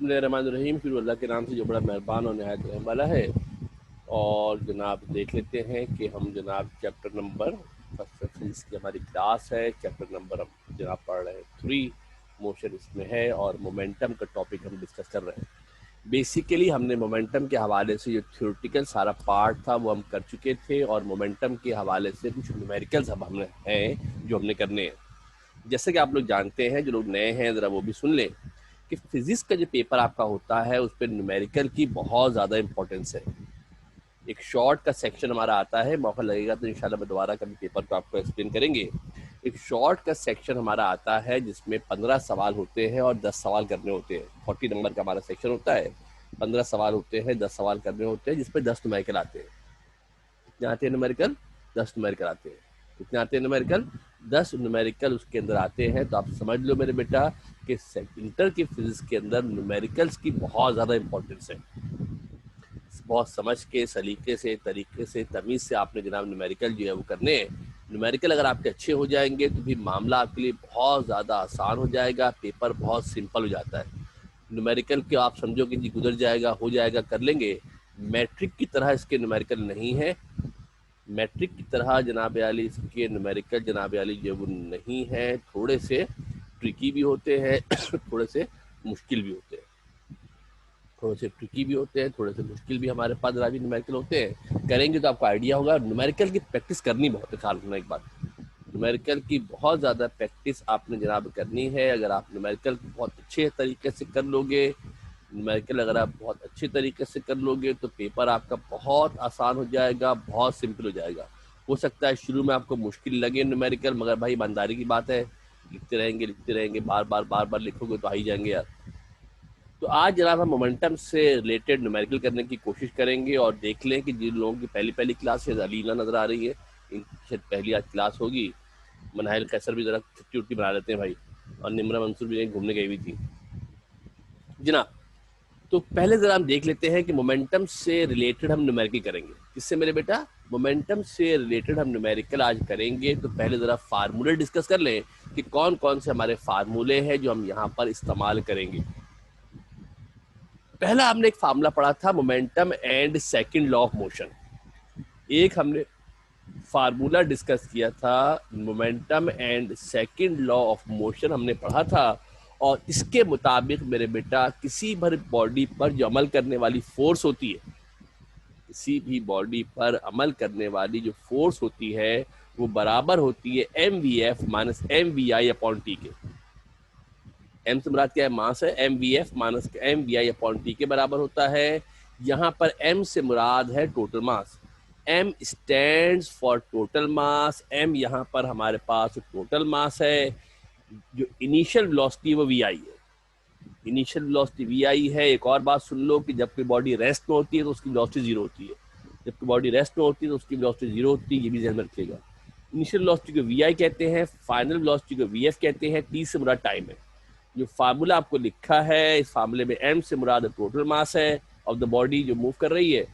बिस्मिल्लाहिर्रहमानिर्रहीम। फिर अल्लाह के नाम से जो बड़ा मेहरबान और नहायत रहम वाला है। और जनाब देख लेते हैं कि हम जनाब चैप्टर नंबर फर्स्ट फिजिक्स की हमारी क्लास है। चैप्टर नंबर हम जनाब पढ़ रहे हैं 3, मोशन इसमें है और मोमेंटम का टॉपिक हम डिस्कस कर रहे हैं। बेसिकली हमने मोमेंटम के हवाले से जो थ्योरेटिकल सारा पार्ट था वो हम कर चुके थे, और मोमेंटम के हवाले से कुछ न्यूमेरिकल्स अब हमने हैं जो हमने करने हैं। जैसे कि आप लोग जानते हैं, जो लोग नए हैं ज़रा वो भी सुन लें कि फिजिक्स का जो पेपर आपका होता है उस पर न्यूमेरिकल की बहुत ज़्यादा इंपॉर्टेंस है। एक शॉर्ट का सेक्शन हमारा आता है, मौका लगेगा तो इंशाल्लाह मैं दोबारा कभी पेपर को आपको एक्सप्लेन करेंगे। एक शॉर्ट का सेक्शन हमारा आता है जिसमें 15 सवाल होते हैं और 10 सवाल करने होते हैं। 40 नंबर का हमारा सेक्शन होता है, 15 सवाल होते हैं, 10 सवाल करने होते हैं, जिसपे 10 न्यूमेरिकल आते हैं। कितने आते हैं न्यूमेरिकल? 10 न्यूमेरिकल आते हैं। कितने आते हैं न्यूमेरिकल? 10 न्यूमेरिकल उसके अंदर आते हैं। तो आप समझ लो मेरे बेटा कि इंटर की फिजिक्स के अंदर न्यूमेरिकल्स की बहुत ज़्यादा इंपॉर्टेंस है। बहुत समझ के, सलीके से, तरीके से, तमीज़ से आपने जनाब न्यूमेरिकल जो है वो करने हैं। न्यूमेरिकल अगर आपके अच्छे हो जाएंगे तो भी मामला आपके लिए बहुत ज़्यादा आसान हो जाएगा, पेपर बहुत सिंपल हो जाता है। न्यूमेरिकल के आप समझो कि जी गुजर जाएगा, हो जाएगा, कर लेंगे। मैट्रिक की तरह इसके न्यूमेरिकल नहीं है। मैट्रिक की तरह जनाब आली इसके न्यूमेरिकल जनाब आली जो वो नहीं है, थोड़े से ट्रिकी भी होते हैं थोड़े से मुश्किल भी होते हैं। थोड़े से ट्रिकी भी होते हैं, थोड़े से मुश्किल भी हमारे पास जनाबी न्यूमेरिकल होते हैं। करेंगे तो आपको आइडिया होगा। न्यूमेरिकल की प्रैक्टिस करनी बहुत है। ख्याल रखना एक बात, न्यूमेरिकल की बहुत ज़्यादा प्रैक्टिस आपने जनाब करनी है। अगर आप न्यूमेरिकल बहुत अच्छे तरीके से कर लोगे, न्यूमेरिकल अगर आप बहुत अच्छे तरीके से कर लोगे तो पेपर आपका बहुत आसान हो जाएगा, बहुत सिंपल हो जाएगा। हो सकता है शुरू में आपको मुश्किल लगे न्यूमेरिकल, मगर भाई ईमानदारी की बात है, लिखते रहेंगे, बार बार लिखोगे तो आ ही जाएंगे यार। तो आज जनाब हम मोमेंटम से रिलेटेड न्यूमेरिकल करने की कोशिश करेंगे और देख लें कि जिन लोगों की पहली क्लास है, अलीना नज़र आ रही है, इनकी पहली आज क्लास होगी। मनाहिल कैसर भी ज़रा छुट्टी उट्टी बना लेते हैं भाई, और निम्रा मंसूर भी घूमने गई हुई थी जनाब। तो पहले ज़रा हम देख लेते हैं कि मोमेंटम से रिलेटेड हम न्यूमेरिकल करेंगे। किससे मेरे बेटा? मोमेंटम से रिलेटेड हम न्यूमेरिकल आज करेंगे। तो पहले ज़रा फार्मूले डिस्कस कर लें कि कौन कौन से हमारे फार्मूले हैं जो हम यहाँ पर इस्तेमाल करेंगे। पहला हमने एक फार्मूला पढ़ा था, momentum and second law of motion. एक हमने फार्मूला डिस्कस किया था, momentum and second law of motion हमने पढ़ा था। और इसके मुताबिक मेरे बेटा किसी भी बॉडी पर जो अमल करने वाली फोर्स होती है, किसी भी बॉडी पर अमल करने वाली जो फोर्स होती है वो बराबर होती है mvf minus mvi upon T के। एम से मुराद क्या है? मास है। mvf minus mvi upon T के बराबर होता है। यहाँ पर m से मुराद है total mass. m stands for total mass. m यहाँ पर हमारे पास टोटल मास है। जो इनिशियल वेलोसिटी वो vi है। इनिशियल वेलोसिटी vi है। एक और बात सुन लो कि जब कोई बॉडी रेस्ट में होती है तो उसकी वेलोसिटी जीरो होती है। जब कोई बॉडी रेस्ट में होती है तो उसकी वेलोसिटी जीरो होती है, ये भी ध्यान में रखिएगा। इनिशियल वेलोसिटी को vi कहते हैं, फाइनल वेलोसिटी को vf कहते हैं। t से मुराद टाइम है। जो फार्मूला आपको लिखा है, इस फार्मूले में m से मुराद टोटल मास है ऑफ द बॉडी जो मूव कर रही है,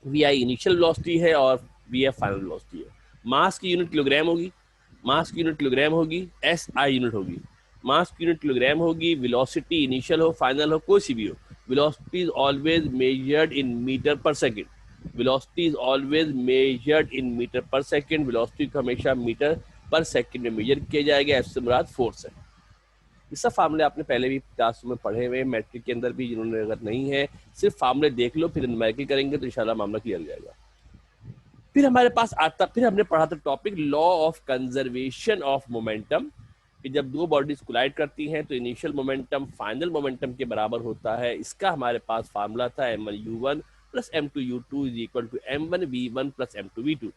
vi इनिशियल वेलोसिटी है और vf फाइनल वेलोसिटी है। मास की यूनिट किलोग्राम होगी, मास की यूनिट किलोग्राम होगी, SI यूनिट होगी। मास की यूनिट किलोग्राम होगी, वेलोसिटी इनिशियल हो फाइनल हो कोई सी भी हो, velocity is always measured in metre per second. Velocity is always measured in metre per second. Velocity को हमेशा मीटर पर सेकंड में मेजर किया जाएगा। एफ से मुराद फोर्स है। ये सब फार्मूले आपने पहले भी क्लास में पढ़े हुए, मैट्रिक के अंदर भी, जिन्होंने अगर नहीं है सिर्फ फार्मूले देख लो, फिर न्यूमेरिकल करेंगे तो इंशाल्लाह मामला क्लियर हो जाएगा। फिर हमारे पास आता, फिर हमने पढ़ा था topic law of conservation of momentum, कि जब दो बॉडीज कोलाइड करती हैं तो इनिशियल मोमेंटम फाइनल मोमेंटम के बराबर होता है। इसका हमारे पास फार्मूला था m1u1 plus m2u2 is equal to m1v1 plus m2v2।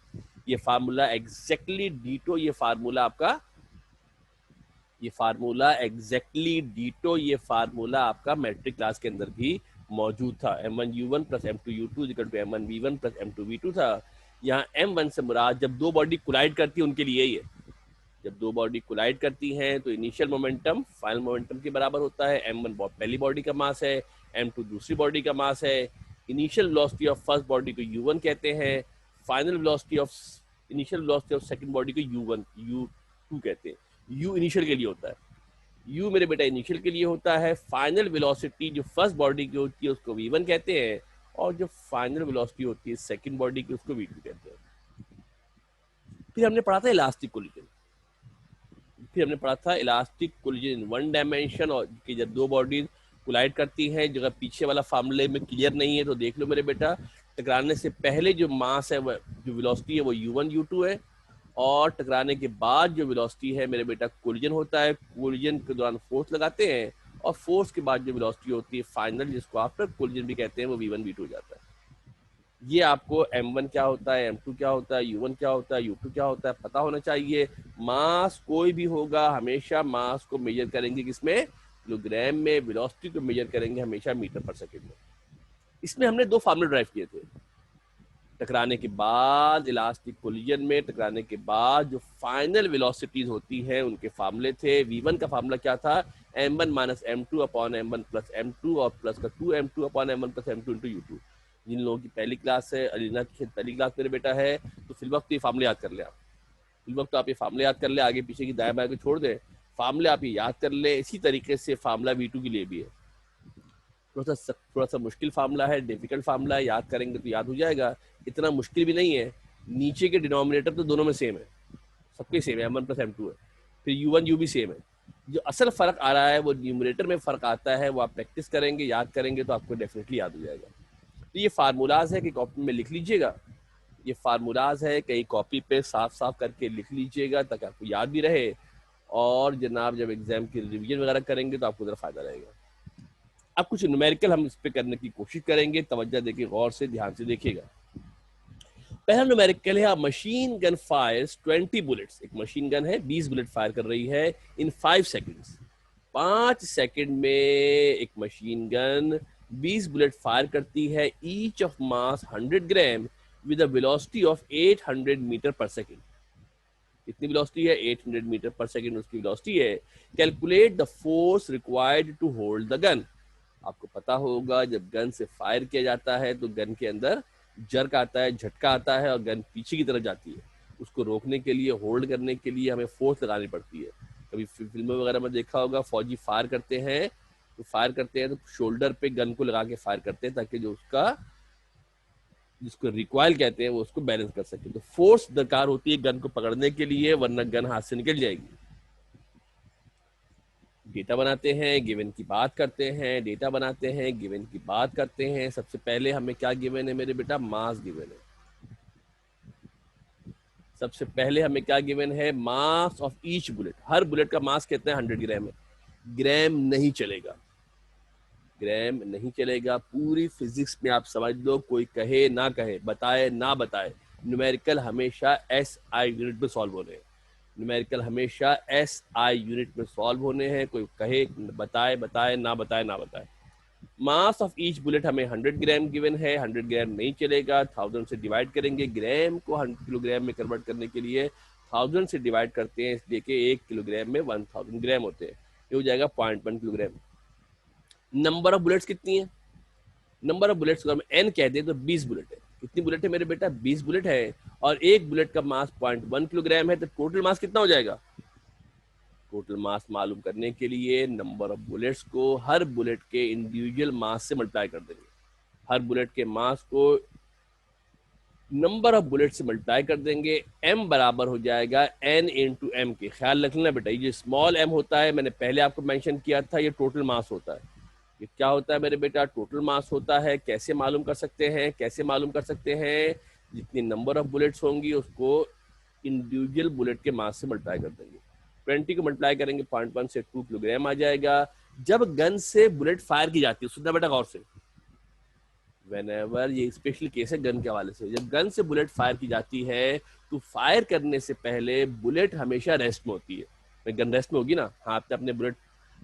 ये फार्मूला एग्जैक्टली डीटो, ये फार्मूला आपका, ये फार्मूला एग्जैक्टली डीटो, ये फार्मूला आपका मैट्रिक क्लास के अंदर भी मौजूद था। m1u1 plus m2u2 equal to m1v1 plus m2v2 था। यहाँ m1 से मुराद जब दो बॉडी कोलाइड करती है उनके लिए ही है। जब दो बॉडी कोलाइड करती हैं तो इनिशियल मोमेंटम फाइनल मोमेंटम के बराबर होता है। m1 पहली बॉडी का मास है, m2 दूसरी बॉडी का मास है। Initial velocity of first body को u1 कहते हैं, final velocity of initial velocity of second body को u2 कहते हैं। u इनिशियल के लिए होता है। यू मेरे बेटा इनिशियल के लिए होता है। फाइनल वेलोसिटी जो फर्स्ट बॉडी की होती है उसको v1 कहते हैं, और जो फाइनल वेलोसिटी होती है सेकंड बॉडी की उसको v2 कहते हैं। फिर हमने पढ़ा था इलास्टिक कोलिजन। फिर हमने पढ़ा था elastic collision in one dimension, और कि जब दो बॉडीज कोलाइड करती हैं, जगह पीछे वाला फार्मूले में क्लियर नहीं है तो देख लो मेरे बेटा। टकराने से पहले जो मास है, जो वेलोसिटी है वो u1 u2 है, और टकराने के बाद जो वेलोसिटी है मेरे बेटा कोलिजन होता है। कोलिजन के दौरान फोर्स लगाते हैं, और फोर्स के बाद जो वेलोसिटी होती है फाइनल, जिसको आफ्टर कोलिजन भी कहते हैं, वो v1 v2 हो जाता है। ये आपको m1 क्या होता है, m2 क्या होता है, u1 क्या होता है, u2 क्या होता है पता होना चाहिए। मास कोई भी होगा हमेशा मास को मेजर करेंगे किसमें, किलोग्राम में। वेलोसिटी को मेजर करेंगे हमेशा मीटर पर सेकंड में। इसमें हमने दो फार्मूले ड्राइव किए थे। टकराने के बाद इलास्टिक कोलिजन में टकराने के बाद जो फाइनल वेलोसिटीज होती हैं उनके फार्मूले थे। v1 का फार्मूला क्या था, m1 minus m2 upon m1 plus m2, और प्लस का 2m2 upon m1 plus m2 into u2। जिन लोगों की पहली क्लास है, अलीना की पहली क्लास मेरे बेटा है, तो फिल वक्त ये फार्मूले याद कर ले आप। फिल वक्त आप ये फार्मूले याद कर ले, आगे पीछे की दाएं बाएं को छोड़ दें, फार्मूले आप ये याद कर ले। इसी तरीके से फार्मूला v2 के लिए भी है। थोड़ा सा मुश्किल फार्मूला है, डिफिकल्ट फार्मूला है, याद करेंगे तो याद हो जाएगा। इतना मुश्किल भी नहीं है। नीचे के डिनोमिनेटर तो दोनों में सेम है, सबके सेम है, m1 प्लस m2 है। फिर u1 u भी सेम है। जो असल फर्क आ रहा है वो न्यूमरेटर में फर्क आता है, वो आप प्रैक्टिस करेंगे, याद करेंगे तो आपको डेफिनेटली याद हो जाएगा। तो ये फार्मूलाज है कि कॉपी में लिख लीजिएगा। ये फार्मूलाज है, कहीं कॉपी पे साफ साफ करके लिख लीजिएगा ताकि आपको याद भी रहे, और जनाब जब एग्जाम की रिवीजन वगैरह करेंगे तो आपको ज़रा फायदा रहेगा। अब कुछ न्यूमेरिकल हम इस पे करने की कोशिश करेंगे, तवज्जो देखिए, गौर से ध्यान से देखिएगा। पहला न्यूमेरिकल है, मशीन गन फायर्स 20 बुलेट्स। एक मशीन गन है, 20 बुलेट फायर कर रही है इन 5 सेकंड्स। 5 सेकंड में एक मशीन गन 20 बुलेट फायर करती है, each of mass 100 gram with a velocity of 800 metre per second. कितनी वेलोसिटी है, 800 मीटर पर सेकंड उसकी वेलोसिटी है। Calculate the force required to hold the gun. आपको पता होगा जब गन से फायर किया जाता है तो गन के अंदर जर्क आता है, झटका आता है, और गन पीछे की तरफ जाती है। उसको रोकने के लिए, होल्ड करने के लिए हमें फोर्स लगानी पड़ती है। कभी फिल्मों वगैरह में देखा होगा, फौजी फायर करते हैं तो शोल्डर पे गन को लगा के फायर करते हैं ताकि जो उसका, जिसको रिकॉइल कहते हैं, वो उसको बैलेंस कर सके। तो फोर्स दरकार होती है गन को पकड़ने के लिए, वरना गन हाथ से निकल जाएगी। डेटा बनाते हैं, गिवन की बात करते हैं, डेटा बनाते हैं, गिवन की बात करते हैं। सबसे पहले हमें क्या गिवन है मेरे बेटा, मास गिवन है। सबसे पहले हमें क्या गिवन है, mass of each bullet. Her bullet का मास कितना है, 100 ग्राम है। ग्राम नहीं चलेगा, ग्राम नहीं चलेगा। पूरी फिजिक्स में आप समझ लो, कोई कहे ना कहे, बताए ना बताए, न्यूमेरिकल हमेशा SI यूनिट में सॉल्व होने हैं। न्यूमेरिकल हमेशा SI यूनिट में सॉल्व होने हैं। कोई कहे, बताए बताए, ना बताए ना बताए। मास ऑफ ईच बुलेट हमें 100 ग्राम गिवन है। 100 ग्राम नहीं चलेगा, 1000 से डिवाइड करेंगे। ग्राम को 100 किलोग्राम में कन्वर्ट करने के लिए 1000 से डिवाइड करते हैं, इसलिए कि 1 किलोग्राम में 1000 ग्राम होते हैं। ये हो जाएगा 0.1 किलोग्राम। नंबर ऑफ बुलेट्स कितनी है, नंबर ऑफ बुलेट्स अगर हम n कह दें तो 20 बुलेट है। कितनी बुलेट है मेरे बेटा, 20 बुलेट है, और एक बुलेट का मास 0.1 किलोग्राम है। तो टोटल मास कितना हो जाएगा, टोटल मास मालूम करने के लिए नंबर ऑफ बुलेट्स को हर बुलेट के इंडिविजुअल मास से मल्टीप्लाई कर देंगे। हर बुलेट के मास को नंबर ऑफ बुलेट से मल्टीप्लाई कर देंगे। m बराबर हो जाएगा n इंटू एम के। ख्याल रख लेना बेटा, ये स्मॉल m होता है, मैंने पहले आपको मेंशन किया था, ये टोटल मास होता है। ये क्या होता है मेरे बेटा, टोटल मास होता है। कैसे मालूम कर सकते हैं, कैसे मालूम कर सकते हैं, जितनी नंबर ऑफ बुलेट्स होंगी उसको इंडिविजुअल बुलेट के मास से मल्टीप्लाई कर देंगे। 20 को मल्टीप्लाई करेंगे 0.1 से 2 किलोग्राम आ जाएगा। जब गन से बुलेट फायर की जाती है, सुनना बेटा गौर से, व्हेनेवर, ये स्पेशल केस है गन के हवाले से, जब गन से बुलेट फायर की जाती है तो फायर करने से पहले बुलेट हमेशा रेस्ट में होती है। गन रेस्ट में होगी ना, हाथ में अपने बुलेट,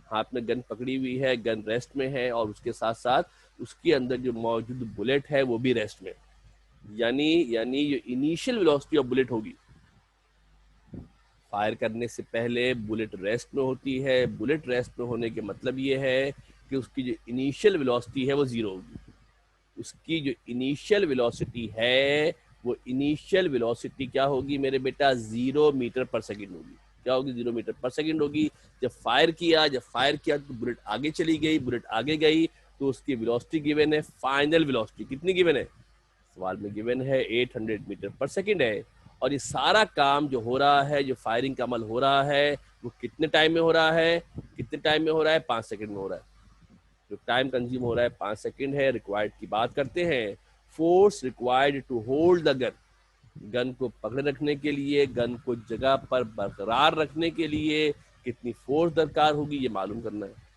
हाथ में गन पकड़ी हुई है, गन रेस्ट में है, और उसके साथ साथ उसके अंदर जो मौजूद बुलेट है वो भी रेस्ट में। यानी जो इनिशियल वेलोसिटी ऑफ बुलेट होगी, फायर करने से पहले बुलेट रेस्ट में होती है। बुलेट रेस्ट में होने के मतलब ये है कि उसकी जो इनिशियल वेलोसिटी है वो जीरो होगी। उसकी जो इनिशियल वेलोसिटी है वो इनिशियल वेलोसिटी क्या होगी मेरे बेटा, 0 मीटर पर सेकंड होगी। क्या होगी, 0 मीटर पर सेकंड होगी। जब फायर किया तो बुलेट आगे चली गई, बुलेट आगे गई तो उसकी वेलोसिटी गिवन है, फाइनल वेलोसिटी कितनी गिवन है, सवाल में गिवन है 800 मीटर पर सेकंड है। और ये सारा काम जो हो रहा है, जो फायरिंग का अमल हो रहा है, वो कितने टाइम में हो रहा है, कितने टाइम में हो रहा है, 5 सेकंड में हो रहा है। जो टाइम कंज्यूम हो रहा है 5 सेकंड है। रिक्वायर्ड की बात करते हैं, force required to hold the gun, gun को पकड़े रखने के लिए, गन को जगह पर बरकरार रखने के लिए कितनी फोर्स दरकार होगी, ये मालूम करना है।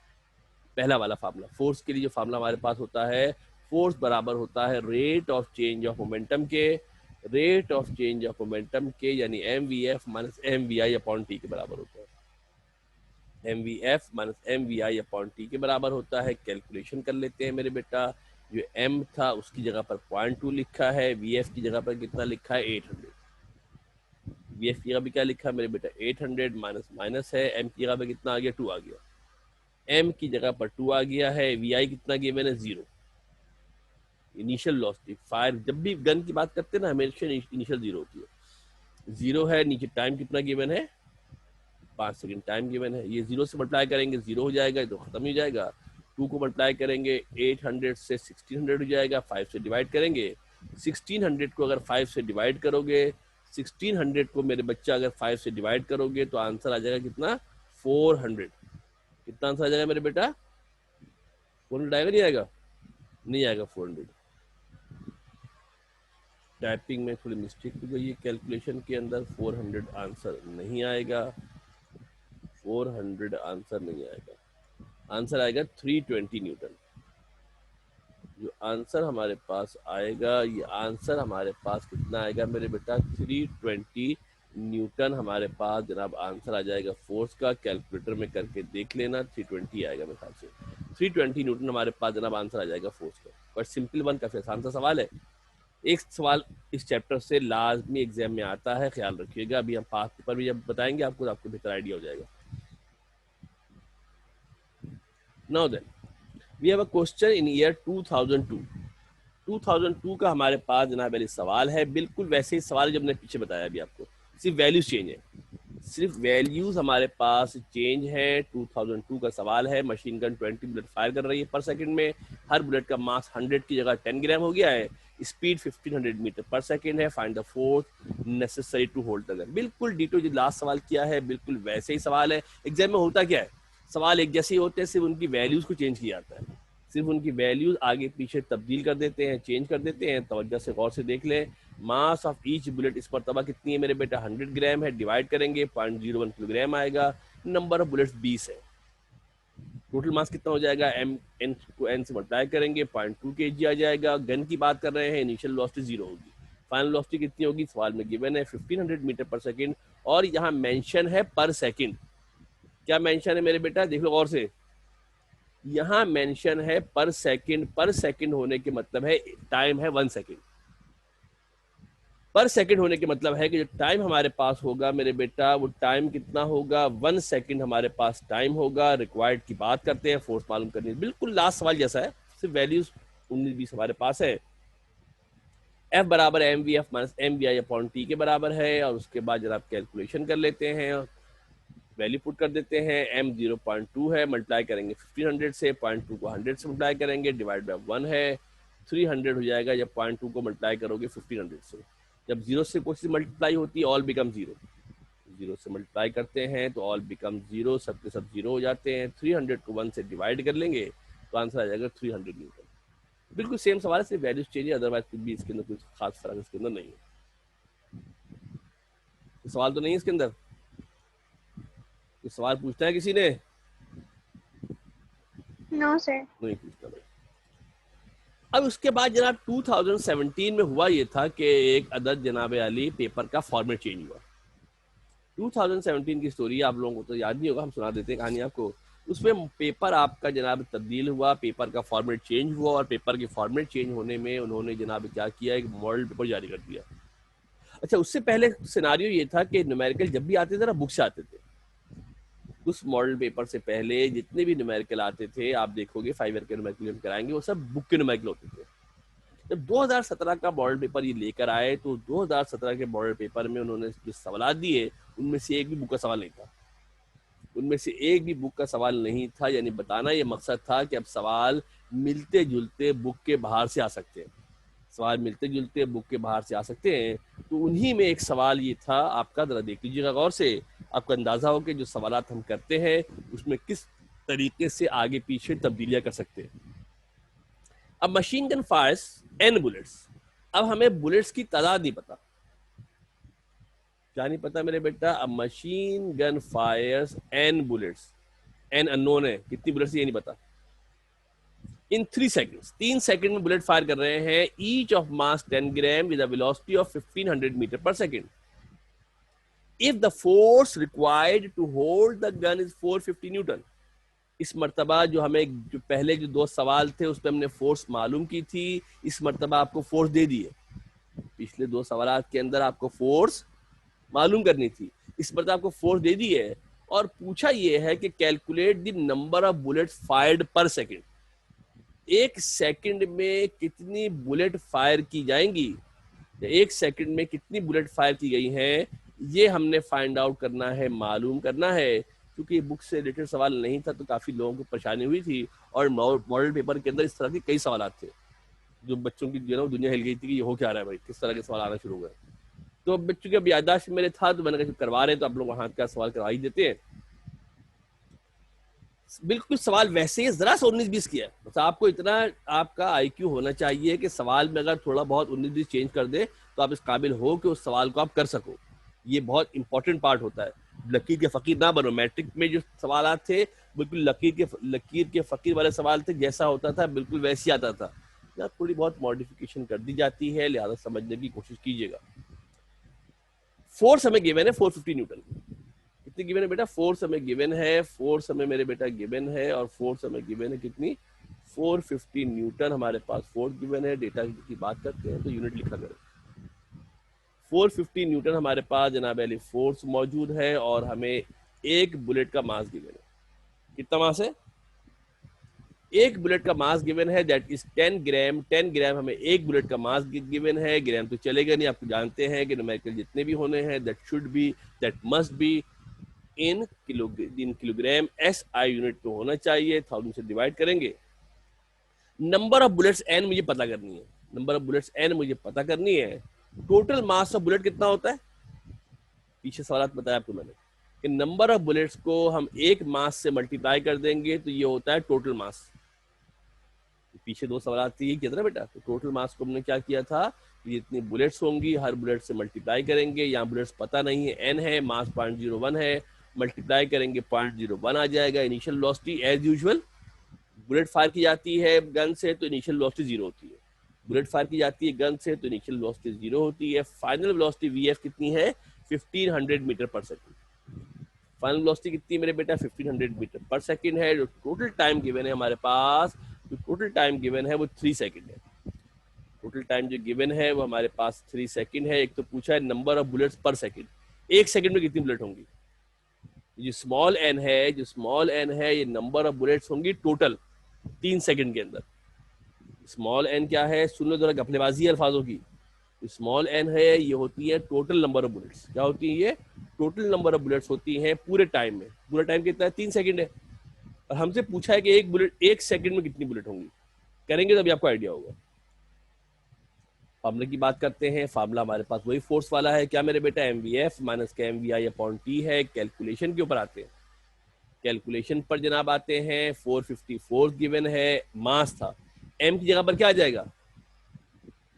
पहला वाला फार्मूला, फोर्स के लिए जो फार्मूला हमारे पास होता है, फोर्स बराबर होता है rate of change of momentum के, rate of change of momentum के, यानी mvf minus mvi upon T के बराबर होता है। mvf minus mvi upon T के बराबर होता है। कैलकुलेशन कर लेते हैं मेरे बेटा, जो m था उसकी जगह पर 0.2 लिखा है, vf की जगह पर कितना लिखा है, 800। vf की जगह पे क्या लिखा है मेरे बेटा, 800 माइनस माइनस है, m की जगह पे कितना आ गया, 2 आ गया, m की जगह पर 2 आ गया है, vi कितना गिवन है, 0। इनिशियल वेलोसिटी, फायर जब भी गन की बात करते हैं ना हमेशा इनिशियल 0 होती है, 0 है। नीचे टाइम कितना गिवन है, 5 सेकंड टाइम गिवन है। ये 0 से मल्टीप्लाई करेंगे 0 हो जाएगा, तो खत्म हो जाएगा। 2 को मल्टीप्लाई करेंगे 800 से 1600 हो जाएगा, 5 से डिवाइड करेंगे, 1600 को अगर 5 से डिवाइड करोगे, 1600 को मेरे बच्चा अगर 5 से डिवाइड करोगे तो आंसर आ जाएगा कितना, 400। कितना आंसर आ जाएगा मेरे बेटा, 400 आएगा, नहीं आएगा, नहीं आएगा 400। टाइपिंग में थोड़ी मिस्टेक हो गई है, कैलकुलेशन के अंदर 400 आंसर नहीं आएगा, 400 आंसर नहीं आएगा, आंसर आएगा 320 न्यूटन। जो आंसर हमारे पास आएगा, ये आंसर हमारे पास कितना आएगा मेरे बेटा, 320 न्यूटन हमारे पास जनाब आंसर आ जाएगा फोर्स का। कैलकुलेटर में करके देख लेना, 320 आएगा मेरे ख्याल से, 320 न्यूटन हमारे पास जनाब आंसर आ जाएगा फोर्स का। बट सिंपल वन, काफी आसान सा सवाल है। एक सवाल इस चैप्टर से लाजमी एग्जाम में आता है, ख्याल रखिएगा। अभी हम पास पेपर भी जब बताएंगे आपको, तो आपको बेहतर आइडिया हो जाएगा। Now then we have a question in year 2002। 2002 का हमारे पास जनाब अली सवाल है, बिल्कुल वैसे ही सवाल जो हमने पीछे बताया अभी आपको, सिर्फ वैल्यूज चेंज है, सिर्फ वैल्यूज हमारे पास चेंज है। 2002 का सवाल है, मशीन गन 20 बुलेट फायर कर रही है पर सेकंड में, हर बुलेट का मास 100 की जगह 10 ग्राम हो गया है, स्पीड 1500 मीटर पर सेकंड है, find the force necessary to hold the gun. बिल्कुल डिटो जो लास्ट सवाल किया है, बिल्कुल वैसे ही सवाल है। एग्जाम में होता क्या है, सवाल एक जैसे ही होते हैं, सिर्फ उनकी वैल्यूज को चेंज किया जाता है, सिर्फ उनकी वैल्यूज आगे पीछे तब्दील कर देते हैं, चेंज कर देते हैं। तवज्जो से गौर से देख ले, मास ऑफ ईच बुलेट इस मरतबा कितनी है मेरे बेटा, 100 ग्राम है, डिवाइड करेंगे 0.01 किलोग्राम आएगा, नंबर ऑफ बुलेट्स 20 है, टोटल मास कितना हो जाएगा, एम एन को एन से मल्टीप्लाई करेंगे 0.2 kg आ जाएगा। गन की बात कर रहे हैं, इनिशियल वेलोसिटी 0 होगी, फाइनल वेलोसिटी कितनी होगी, सवाल में गिवन है 1500 मीटर पर सेकंड, और यहाँ मेंशन है पर सेकंड। क्या मेंशन है मेरे बेटा, देख लो गौर से, यहाँ मेंशन है पर सेकंड। पर सेकंड होने के मतलब है टाइम है 1 सेकंड, पर सेकंड होने के मतलब है कि जो टाइम हमारे पास होगा मेरे बेटा, वो टाइम कितना होगा, 1 सेकंड हमारे पास टाइम होगा। रिक्वायर्ड की बात करते हैं, फोर्स मालूम करनी है, बिल्कुल लास्ट सवाल जैसा है, सिर्फ वैल्यूज 19-20 हमारे पास है। एफ बराबर M V F minus M V I upon T के बराबर है, और उसके बाद जरा आप कैलकुलेशन कर लेते हैं, वैल्यू पुट कर देते हैं। m 0.2 है, मल्टीप्लाई करेंगे 1500 से, 0.2 को 100 से मल्टीप्लाई करेंगे, डिवाइड बाय 1 है, 300 हो जाएगा जब 0.2 को मल्टीप्लाई करोगे 1500 से। जब 0 से कोई मल्टीप्लाई होती है, ऑल बिकम 0, 0 से मल्टीप्लाई करते हैं तो ऑल बिकम 0, सब के सब 0 हो जाते हैं। 300 को 1 से डिवाइड कर लेंगे तो आंसर आ जाएगा 300 न्यूटन। बिल्कुल सेम सवाल है, सिर्फ वैल्यूज चेंज है, अदरवाइज कुछ भी इसके अंदर कुछ खास फर्क इसके अंदर नहीं है। सवाल तो नहीं है इसके अंदर, सवाल पूछता है किसी ने, नो सर, नहीं पूछता भाई। अब उसके बाद जनाब 2017 में हुआ ये था कि एक अदद जनाब अली पेपर का फॉर्मेट चेंज हुआ। 2017 की स्टोरी आप लोगों को तो याद नहीं होगा, हम सुना देते हैं कहानी आपको। उसमें पेपर आपका जनाब तब्दील हुआ, पेपर का फॉर्मेट चेंज हुआ, और पेपर के फॉर्मेट चेंज होने में उन्होंने जनाब क्या किया, एक मॉडल पेपर जारी कर दिया। अच्छा, उससे पहले सिनारियो ये था कि न्यूमेरिकल जब भी आते थे ना, बुक से आते थे। उस मॉडल पेपर से पहले जितने भी न्यूमेरिकल आते थे, आप देखोगे 5 ईयर के न्यूमेरिकल हम कराएंगे, वो सब बुक के न्यूमेरिकल होते थे। जब 2017 का मॉडल पेपर ये लेकर आए, तो 2017 के मॉडल पेपर में उन्होंने जो सवाल दिए उनमें से एक भी बुक का सवाल नहीं था, उनमें से एक भी बुक का सवाल नहीं था। यानी बताना ये मकसद था कि अब सवाल मिलते जुलते बुक के बाहर से आ सकते हैं, सवाल मिलते जुलते बुक के बाहर से आ सकते हैं। तो उन्हीं में एक सवाल ये था आपका, जरा देख लीजिएगा गौर से, आपको अंदाजा हो कि जो सवालात हम करते हैं उसमें किस तरीके से आगे पीछे तब्दीलियां कर सकते हैं। अब machine gun fires N bullets, अब हमें बुलेट्स की तादाद नहीं पता, क्या नहीं पता मेरे बेटा? अब machine gun fires N bullets, N unknown है, कितनी बुलेट्स ये नहीं पता। इन 3 seconds, 3 सेकंड में बुलेट फायर कर रहे हैं, each of mass 10 gram with a velocity of 1500 metre per second. If the force required to hold the gun is 450 newton, इस मर्तबा जो हमें जो पहले जो 2 सवाल थे उस पर हमने फोर्स मालूम की थी, इस मर्तबा आपको फोर्स दे दी है। पिछले 2 सवालात के अंदर आपको फोर्स मालूम करनी थी, इस मर्तबा आपको फोर्स दे दी है और पूछा यह है कि calculate the number of bullet fired पर सेकेंड, 1 सेकंड में कितनी बुलेट फायर की जाएंगी, 1 सेकंड में कितनी बुलेट फायर की गई हैं, ये हमने फाइंड आउट करना है, मालूम करना है। क्योंकि बुक से रिलेटेड सवाल नहीं था तो काफ़ी लोगों को परेशानी हुई थी और मॉडल पेपर के अंदर इस तरह के कई सवाल थे जो बच्चों की जो है दुनिया हिल गई थी कि ये हो क्या रहा है भाई, किस तरह के सवाल आना शुरू हो गए। तो बच्चों की अब याददाश्त मेरे था तो मैंने कहा करवा रहे हैं तो आप लोग वहाँ का सवाल करवा ही देते हैं। बिल्कुल सवाल वैसे ही जरा सा 19-20 किया है, बस आपको इतना आपका आईक्यू होना चाहिए कि सवाल में अगर थोड़ा बहुत 19-20 चेंज कर दे तो आप इस काबिल हो कि उस सवाल को आप कर सको। ये बहुत इंपॉर्टेंट पार्ट होता है। लकीर के फकीर ना बनो। मैट्रिक में जो सवाल थे बिल्कुल लकीर के फकीर वाले सवाल थे, जैसा होता था बिल्कुल वैसे ही आता था। यहाँ थोड़ी बहुत मॉडिफिकेशन कर दी जाती है, लिहाजा समझने की कोशिश कीजिएगा। फोर्स हमें गिवन है 450 न्यूटन। कितनी गिवन है बेटा? फोर्स हमें गिवन है, फोर्स हमें मेरे बेटा गिवन है, और फोर्स हमें गिवन है कितनी? 450 न्यूटन हमारे पास फोर्स गिवन है। डेटा की बात करते हैं तो यूनिट लिखा करें। 450 न्यूटन हमारे पास जनाब अली फोर्स मौजूद है और हमें एक बुलेट का मास गिवन है। कितना मास है? एक बुलेट का मास गिवन है, दैट इज 10 ग्राम। 10 ग्राम हमें एक बुलेट का मास गिवन है। ग्राम तो चलेगा नहीं, आपको जानते हैं कि न्यूमेरिकल जितने भी होने हैं that should be, that must be in kilogram. SI unit तो होना चाहिए, 1000 से डिवाइड करेंगे। नंबर ऑफ बुलेट्स n मुझे पता करनी है, नंबर ऑफ बुलेट्स n मुझे पता करनी है। टोटल मास ऑफ बुलेट कितना होता है? पीछे सवाल बताया आपको मैंने कि नंबर ऑफ बुलेट्स को हम एक मास से मल्टीप्लाई कर देंगे तो ये होता है टोटल मास। पीछे 2 सवाल थी, ये किया था ना बेटा। तो टोटल मास को हमने क्या किया था, ये इतनी बुलेट्स होंगी, हर बुलेट से मल्टीप्लाई करेंगे। यहाँ बुलेट्स पता नहीं है, n है, मास 0.01 है, मल्टीप्लाई करेंगे 0.01 आ जाएगा। Initial velocity as usual, bullet fire की जाती है गन से तो इनिशियल वेलोसिटी 0 होती है। बुलेट फायर की जाती है गन से तो इनिशियल वेलोसिटी 0 होती है। फाइनल वेलोसिटी VF कितनी है? 1500 metre per second. Final velocity कितनी मेरे बेटा? 1500 मीटर पर सेकंड है। जो टोटल टाइम गिवन है हमारे पास, जो टोटल टाइम गिवन है वो 3 सेकंड है। टोटल टाइम जो गिवन है वो हमारे पास 3 सेकंड है। एक तो पूछा है नंबर ऑफ बुलेट्स पर सेकंड, 1 सेकंड में कितनी बुलेट होंगी। जो स्मॉल n है, जो स्मॉल n है, ये नंबर ऑफ बुलेट्स होंगी टोटल 3 सेकंड के अंदर। स्मॉल n क्या है? सुन लो जरा गफलेबाजी अल्फाजों की। स्मॉल n है, ये होती है टोटल नंबर ऑफ बुलेट्स। क्या होती है ये? टोटल नंबर ऑफ बुलेट्स होती हैं पूरे टाइम में। पूरा टाइम कितना है? 3 सेकंड है। और हमसे पूछा है कि एक बुलेट 1 सेकंड में कितनी बुलेट होंगी। करेंगे तभी आपको आइडिया होगा। फार्मूले की बात करते हैं। फार्मूला हमारे पास वही फोर्स वाला है, क्या मेरे बेटा? MVF माइनस के MVI अपॉन T है। कैलकुलेशन के ऊपर आते हैं, कैलकुलेशन पर जनाब आते हैं। 450 फोर्स गिवन है, मास था, m की जगह पर क्या आ जाएगा?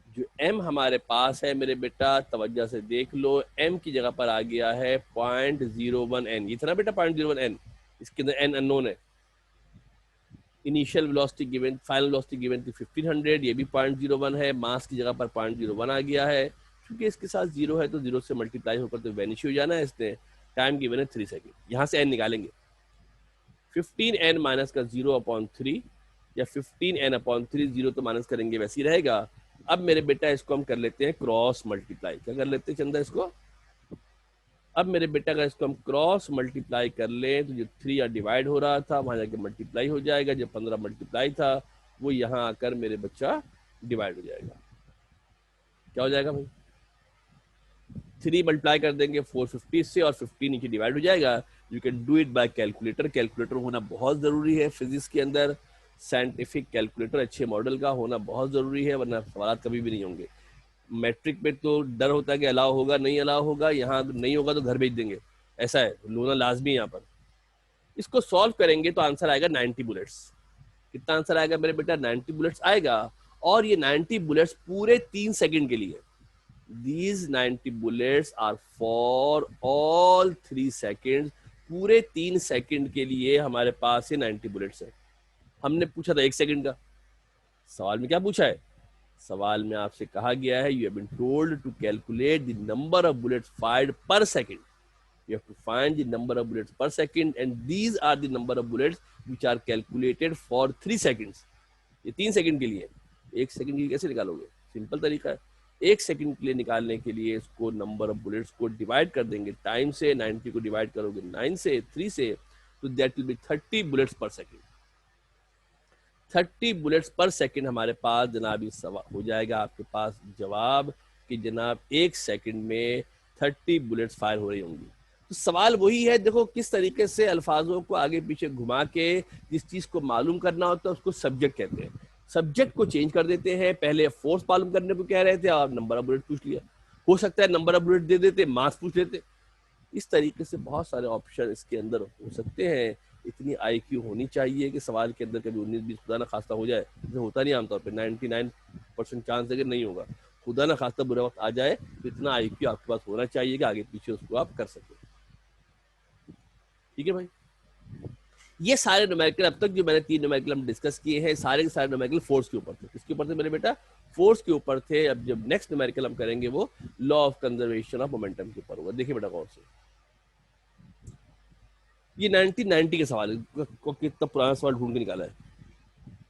जो m हमारे पास है मेरे बेटा, तवज्जो से देख लो, m की जगह पर आ गया है 0.01 n। ये था ना बेटा 0.01 n, इसके अंदर n अननोन है। Initial velocity given, final velocity given थी 1500, ये भी 0.01 है। मास की जगह पर 0.01 आ गया है। क्योंकि इसके साथ 0 है तो 0 से मल्टीप्लाई होकर तो वैनिश हो जाना है इसने। टाइम गिवन है 3 सेकंड। यहाँ से n निकालेंगे, 15n माइनस का 0/3 या 15n/3, 0 तो माइनस करेंगे वैसे ही रहेगा। अब मेरे बेटा इसको हम कर लेते हैं क्रॉस मल्टीप्लाई। क्या कर लेते हैं चंदा इसको? अब मेरे बेटा का इसको हम क्रॉस मल्टीप्लाई कर लें तो जो 3 डिवाइड हो रहा था वहां जाके मल्टीप्लाई हो जाएगा। जो 15 मल्टीप्लाई था वो यहाँ आकर मेरे बच्चा डिवाइड हो जाएगा। क्या हो जाएगा भाई? 3 मल्टीप्लाई कर देंगे 450 से और 50 नीचे डिवाइड हो जाएगा। You can do it by calculator. Calculator होना बहुत ज़रूरी है फिजिक्स के अंदर। साइंटिफिक कैलकुलेटर अच्छे मॉडल का होना बहुत ज़रूरी है, वरना सवाल कभी भी नहीं होंगे। मैट्रिक में तो डर होता है कि अलाउ होगा नहीं अलाउ होगा, यहाँ नहीं होगा तो घर भेज देंगे, ऐसा है, लोना लाजमी है यहाँ पर। इसको सॉल्व करेंगे तो आंसर आएगा 90 बुलेट्स। कितना आंसर आएगा मेरे बेटा? 90 बुलेट्स आएगा। और ये 90 बुलेट्स पूरे 3 सेकंड के लिए। These 90 bullets are for all 3 seconds। पूरे 3 सेकंड के लिए हमारे पास ये 90 बुलेट्स है। हमने पूछा था 1 सेकंड का। सवाल में क्या पूछा है? सवाल में आपसे कहा गया है, you have been told to calculate the number of bullets fired per second. You have to find the number of bullets per second and these are the number of bullets which are calculated for 3 seconds। ये 3 second के लिए। 1 second के लिए कैसे निकालोगे? Simple तरीका है। 1 second के लिए निकालने के लिए इसको नंबर ऑफ बुलेट्स को डिवाइड कर देंगे टाइम से। 90 को डिवाइड करोगे 9 से 3 से, तो दैट विल बी 30 बुलेट्स पर सेकंड। 30 बुलेट्स पर सेकंड हमारे पास जनाब इस हो जाएगा आपके पास जवाब कि जनाब 1 सेकंड में 30 बुलेट्स फायर हो रही होंगी। तो सवाल वही है, देखो किस तरीके से अल्फाजों को आगे पीछे घुमा के जिस चीज को मालूम करना होता है उसको सब्जेक्ट कहते हैं। सब्जेक्ट को चेंज कर देते हैं। पहले फोर्स मालूम करने को कह रहे थे और नंबर ऑफ बुलेट पूछ लिया। हो सकता है नंबर ऑफ बुलेट दे देते, मास पूछ लेते। इस तरीके से बहुत सारे ऑप्शन इसके अंदर हो सकते हैं। इतनी आईक्यू होनी चाहिए कि सवाल के अंदर कभी 19-20 खुदा ना खास्ता हो जाए। जो होता नहीं आमतौर पे 99% चांस है कि नहीं होगा। खुदा ना खास्ता बुरा वक्त आ जाए तो इतना आईक्यू आपके पास होना चाहिए कि आगे पीछे उसको आप कर सकें। ठीक है भाई, ये सारे न्यूमेरिकल अब तक जो मैंने 3 न्यूमेरिकल हम डिस्कस किए हैं, सारे के सारे न्यूमेरिकल फोर्स के ऊपर थे। किसके ऊपर थे मेरे बेटा? फोर्स के ऊपर थे। अब जब नेक्स्ट न्यूमेरिकल हम करेंगे वो law of conservation of momentum के ऊपर होगा। देखिए बेटा गौर से, ये 1990 के सवाल को कितना पुराना सवाल ढूंढ के निकाला है।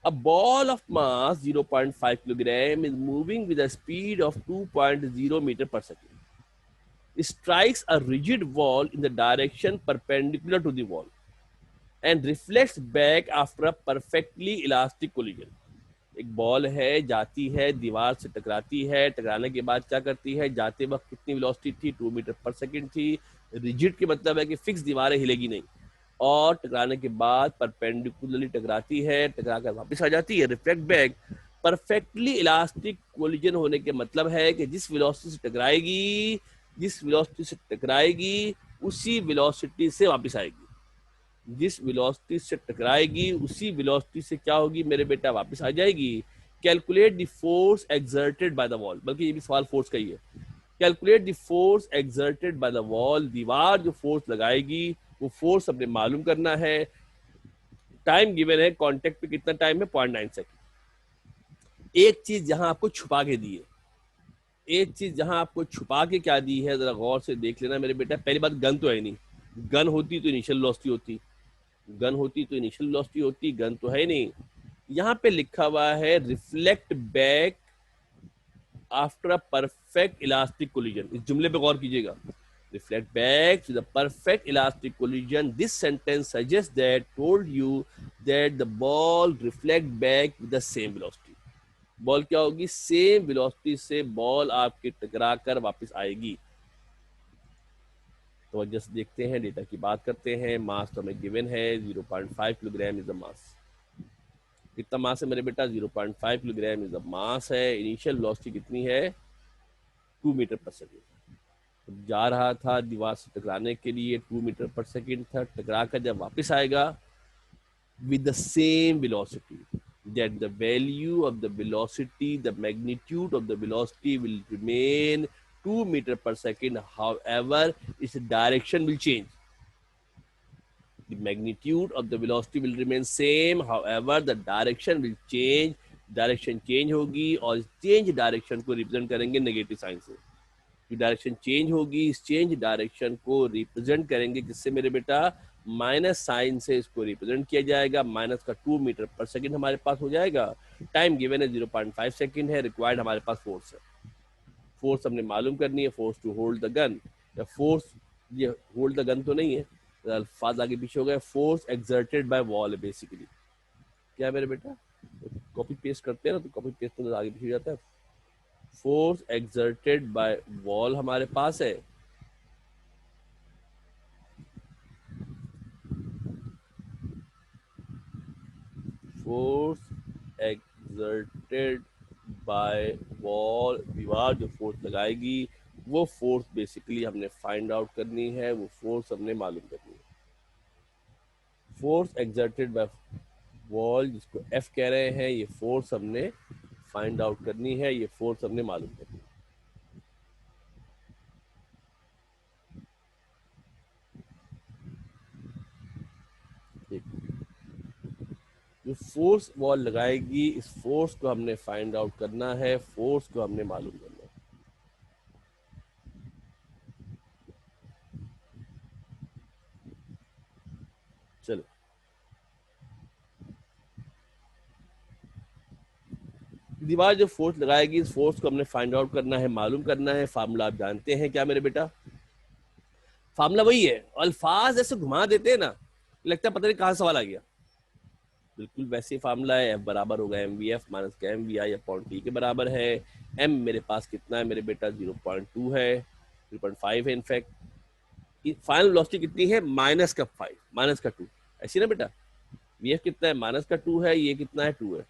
A ball of mass 0.5 kilogram is moving with a speed of 2.0 meter per second. It strikes a rigid wall in the direction perpendicular to the wall and reflects back after a perfectly elastic collision। एक ball है, जाती है, दीवार से टकराती है, टकराने के बाद क्या करती है? जाते वक्त कितनी वेलोसिटी थी? 2 मीटर पर सेकंड थी। रिजिड के मतलब है कि फिक्स दीवार है, हिलेगी नहीं। और टकराने के बाद परपेंडिकुलरली टकराती है, टकरा कर वापस आ जाती है, reflect back. Perfectly elastic collision होने के मतलब है कि जिस वेलोसिटी से टकराएगी उसी वेलोसिटी से वापस आएगी। जिस वेलोसिटी से टकराएगी उसी वेलोसिटी से क्या होगी मेरे बेटा? वापस आ जाएगी। Calculate the force exerted by the wall, बल्कि ये भी सवाल फोर्स का ही है। Calculate the force exerted by the wall, दीवार जो फोर्स लगाएगी वो फोर्स अपने मालूम करना है। टाइम गिवन है, कांटेक्ट पे कितना टाइम है? 0.9 सेकंड। एक चीज जहां आपको छुपा के दी है, एक चीज जहां आपको छुपा के क्या दी है जरा गौर से देख लेना मेरे बेटा। पहली बात, गन तो है नहीं। गन होती तो इनिशियल वेलोसिटी होती, गन तो है नहीं। यहाँ पे लिखा हुआ है reflect back after a perfect elastic collision. इस जुमले पे गौर कीजिएगा। Reflect back to the perfect elastic collision. This sentence suggest that told you that the ball reflect back with the same velocity. Ball क्या होगी? सेम वेलोसिटी से ball आपके टकरा कर वापस आएगी। तो जस्ट देखते हैं, डेटा की बात करते हैं। मास तो हमें गिवन है 0.5 किलोग्राम इज द मास। कितना मास है मेरे बेटा? 0.5 किलोग्राम इज द मास है। इनिशियल वेलोसिटी कितनी है? 2 मीटर पर सेकेंड। तो जा रहा था दीवार से टकराने के लिए 2 मीटर पर सेकेंड था। टकरा कर जब वापस आएगा with the same velocity, that the value of the velocity, the magnitude of the velocity will remain 2 meter per second. However, its direction will change. The magnitude of the velocity will remain same. However, the direction will change. Direction change होगी और इस change direction को represent करेंगे negative sign से। जो direction change होगी, इस change direction को रिप्रेजेंट करेंगे किससे मेरे बेटा? माइनस साइन से इसको रिप्रेजेंट किया जाएगा। माइनस का 2 मीटर पर सेकंड हमारे पास हो जाएगा। टाइम गिवन है 0.5 सेकंड है। रिक्वायर्ड हमारे पास फोर्स है। फोर्स हमने मालूम करनी है। Force to hold the gun, या फोर्स, ये होल्ड द गन तो नहीं है, अल्फाज आगे पीछे हो गए। फोर्स एक्सर्टेड बाय वॉल है बेसिकली। क्या है मेरे बेटा? कॉपी पेस्ट करते हैं ना तो कॉपी पेस्ट में आगे पीछे हो जाता है। फोर्स एक्सर्टेड बाय वॉल हमारे पास है, फोर्स एक्सर्टेड बाय वॉल, दीवार जो फोर्स लगाएगी वो फोर्स बेसिकली हमने फाइंड आउट करनी है, वो फोर्स हमने मालूम करनी है। फोर्स एक्सर्टेड बाय वॉल जिसको एफ कह रहे हैं, ये फोर्स हमने फाइंड आउट करनी है, ये फोर्स हमने मालूम करनी है। जो फोर्स वॉल लगाएगी इस फोर्स को हमने फाइंड आउट करना है, फोर्स को हमने मालूम करना है। चलो, दीवार जो फोर्स लगाएगी इस फोर्स को हमने फाइंड आउट करना है, मालूम करना है। फार्मूला आप जानते हैं क्या मेरे बेटा? फार्मूला वही है, अल्फाज ऐसे घुमा देते हैं ना, लगता है पता नहीं कहाँ सवाल आ गया। बिल्कुल वैसे फार्मूला है, एफ बराबर होगा एम वी एफ माइनस का M V I upon T के बराबर है। एम मेरे पास कितना है मेरे बेटा? 0.2 है, 3.5 है इनफैक्ट। फाइनल वेलोसिटी कितनी है? माइनस का 5 माइनस का 2, ऐसी ना बेटा? वी एफ कितना है? माइनस का 2 है, ये कितना है? 2 है।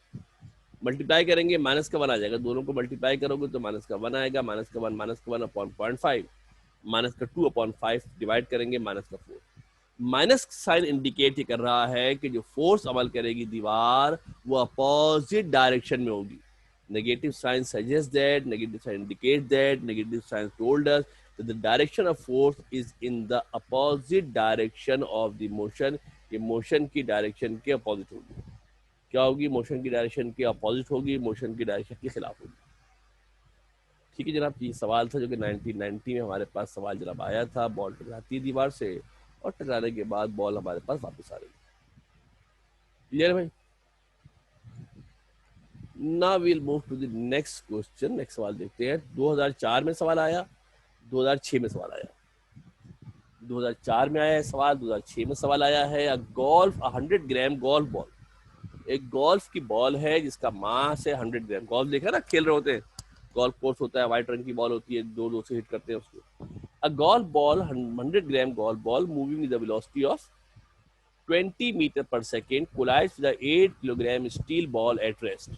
मल्टीप्लाई करेंगे माइनस का 1 आ जाएगा, दोनों को मल्टीप्लाई करोगे तो माइनस का 1 आएगा, माइनस का वन अपॉन 0.5, माइनस का 2 अपॉन 5 डिवाइड करेंगे माइनस का 4। माइनस साइन इंडिकेट कर रहा है कि जो फोर्स अमल करेगी दीवार वो अपोजिट डायरेक्शन में होगी। Negative sign suggest that, negative sign indicate that, negative sign told us that the direction of force is in the opposite direction of the motion। ये मोशन की डायरेक्शन के अपोजिट होगी। क्या होगी? मोशन की direction के अपोजिट होगी, motion की डायरेक्शन के खिलाफ होगी। ठीक है जनाब, ये सवाल था जो कि 1990 में हमारे पास सवाल जनाब आया था। बॉल टकराती है दीवार से और टकराने के बाद बॉल हमारे पास वापस आ रही है। क्लियर भाई? ना will move to the next question. Next सवाल देखते हैं। 2004 में सवाल आया, 2006 में सवाल आया। 2004 में आया है सवाल, 2006 में सवाल आया है। गोल्फ 100 ग्राम गोल्फ बॉल, एक गोल्फ की बॉल है जिसका मास है 100 ग्राम। गोल्फ देखा ना, खेल रहे होते हैं, गोल्फ कोर्स होता है, व्हाइट रंग की बॉल होती है, दो दो से हिट करते हैं उसको। A golf ball 100 gram golf ball moving with the velocity of 20 metre per second collides with 8 kilogram steel ball at rest.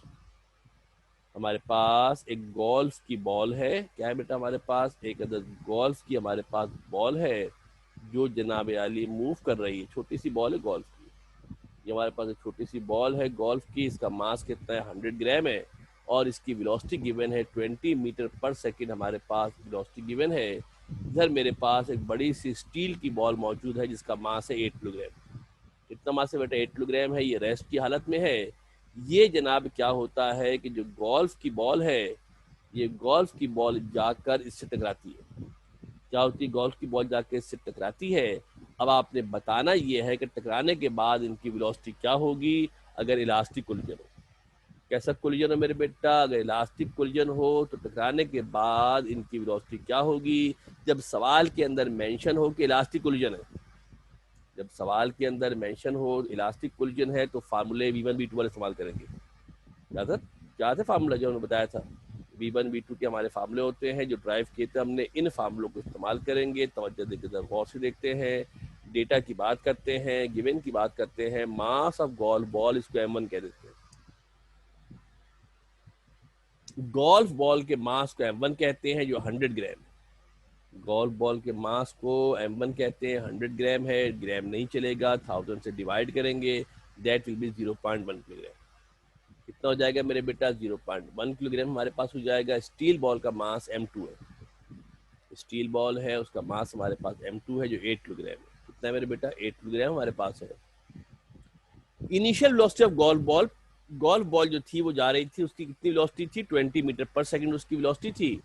हमारे पास एक गोल्फ की बॉल है। क्या है बेटा? हमारे पास एक अदर गोल्फ की हमारे पास बॉल है जो जनाब आली मूव कर रही है। छोटी सी बॉल है गोल्फ की, ये हमारे पास एक छोटी सी बॉल है गोल्फ की। इसका मास कितना है? 100 ग्राम है और इसकी वेलोसिटी गिवन है 20 मीटर पर सेकेंड। हमारे पास वेलोसिटी गिवन है। इधर मेरे पास एक बड़ी सी स्टील की बॉल मौजूद है जिसका मास है 8 किलोग्राम। कितना मास है बेटा? 8 किलोग्राम है। ये रेस्ट की हालत में है। ये जनाब क्या होता है कि जो गोल्फ की बॉल है, ये गोल्फ की बॉल जाकर इससे टकराती है। क्या होती है? गोल्फ की बॉल जाकर इससे टकराती है। अब आपने बताना ये है कि टकराने के बाद इनकी वेलोसिटी क्या होगी अगर इलास्टिक कोलिजन हो। कैसा कोलिजन हो मेरे बेटा? अगर इलास्टिक कोलिजन हो तो टकराने के बाद इनकी वेलोसिटी क्या होगी? जब सवाल के अंदर मेंशन हो कि इलास्टिक कोलिजन है, जब सवाल के अंदर मेंशन हो इलास्टिक कोलिजन है तो फार्मूले V1 V2 वाले इस्तेमाल करेंगे। क्या था फार्मूला जो हमने बताया था? V1 V2 के हमारे फार्मूले होते हैं जो ड्राइव किए थे हमने। इन फार्मूलों को इस्तेमाल करेंगे। तवज्जो देकर गौर से देखते हैं। डेटा की बात करते हैं, गिवन की बात करते हैं। मास ऑफ गोल्फ बॉल, इसको M1 कह देते हैं। गोल्फ बॉल के मास को M1 कहते हैं जो 100 ग्राम। गोल्फ बॉल के मास को M1 कहते हैं, 100 ग्राम है। ग्राम नहीं चलेगा, 1000 से डिवाइड करेंगे, दैट विल बी 0.1 किलोग्राम। कितना हो जाएगा मेरे बेटा? 0.1 किलोग्राम हमारे पास हो जाएगा। स्टील बॉल का मास M2 है। स्टील बॉल है, उसका मास हमारे पास M2 है जो 8 किलोग्राम है। कितना है मेरे बेटा? 8 किलोग्राम हमारे पास है। Initial velocity of golf ball जो थी वो जा रही थी, उसकी कितनी वेलोसिटी थी? 20 मीटर पर सेकंड उसकी वेलोसिटी थी।